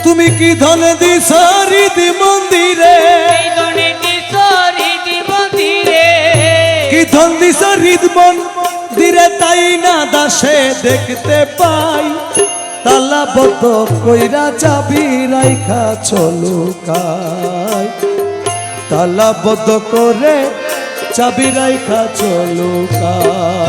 তুমি কি ধন দিছ হৃদ মন্দিরে, কি ধন দিছ হৃদ মন্দিরে, তাই না দাসে দেখতে পাই। তালাবদ্ধ কইরা চাবি রাইখা চলুকাই, তালাবদ্ধ করে চাবি রাইখা চলুকাই।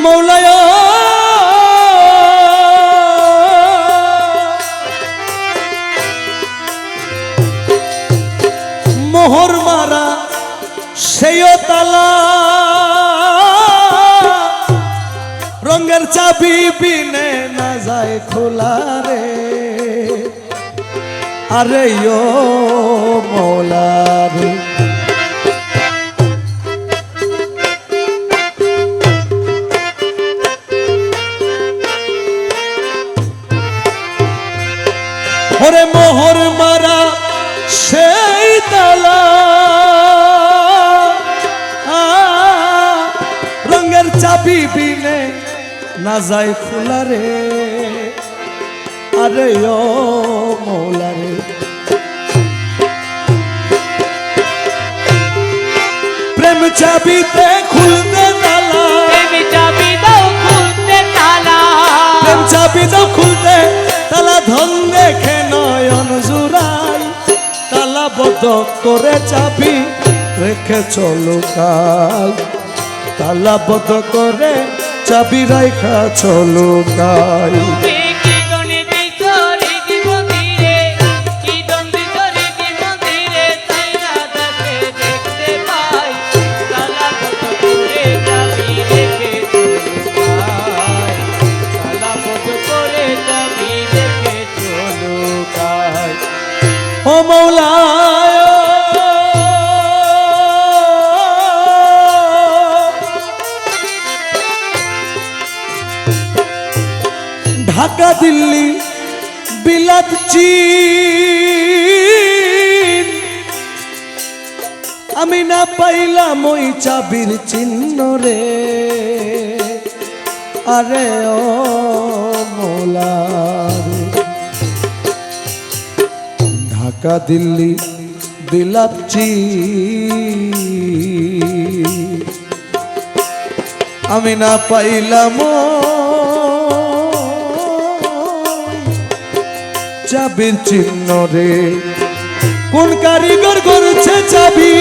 মৌলায় মোহর মারা সেইও তালা, রঙের চাবি বিনে না যায় খোলা রে। আরে ও মৌলা রে, ওরে মোহর মারা সেই তালা, রঙের চাবি বিনে না যায় খোলা রে। আরে ও মৌলা রে, প্রেম চাবিতে খুলতে তালা, প্রেম চাবি দাও খুলতে তালা, ধন দেখে নয়ন জুড়াই। তালাবদ্ধ করে চাবি রেখে চলুকাই, তালাবদ্ধ করে চাবি রাইখা চলুকাই। ও মৌলা ঢাকা দিল্লি বিলাত চীন, আমি না পাইলাম ওই চাবির চিহ্ন রে। আরে ও মৌলা রে, ঢাকা দিল্লি বিলাত চীন, আমি না পাইলাম চাবির চিহ্ন রে। কোন কারিগর গড়ছে চাবি,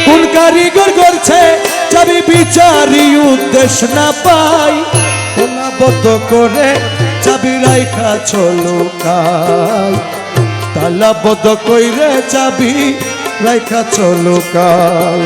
কোন কারিগর গড়ছে চাবি, বিচারি উদ্দেশ্য না পাই। তালাবদ্ধ করে চাবি রাইখা চলুকাই, তালাবদ্ধ কইরে চাবি রাইখা চলুকাই।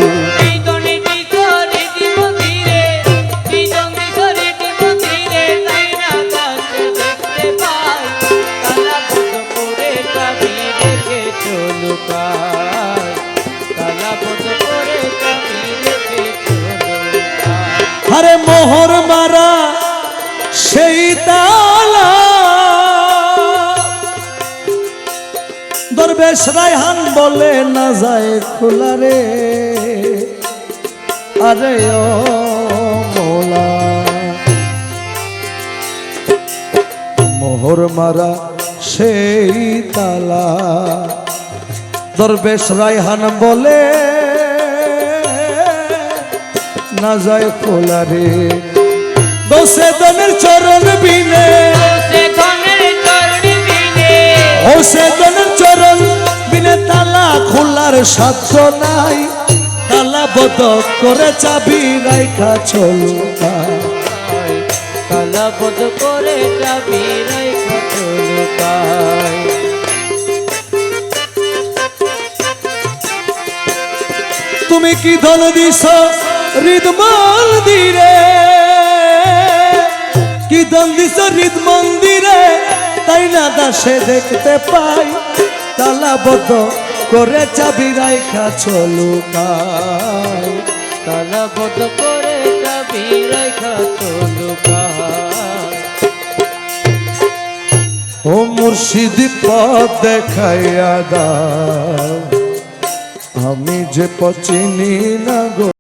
আরে মোহর মারা সেই তালা, দরবেশ রায়হান বলে না যায় খোলা রে। আরে ও মৌলা, মোহর মারা সেই তালা, দরবেশ রায়হান বলে না যায় খোলা রে। দোষে দনের চরণ বিনে, দোষে দনের চরণ বিনে তালা খোলার সাধ্য নাই। তালাবদ্ধ করে চাবি রাইখা চলুকাই, তালাবদ্ধ করে চাবি রাইখা চলুকাই। তুমি কি ধন দিছ হৃদ মন্দিরে, কি ধন দিছ হৃদ মন্দিরে, তাই না দাসে দেখতে পাই তালাবদ্ধ করে চাবি রাইখা চলুকায় তালাবদ্ধ করে চাবি রাইখা চলুকায় ও মুর্শিদ পথ দেখাইয়া দাও আমি যে পচিনি না গো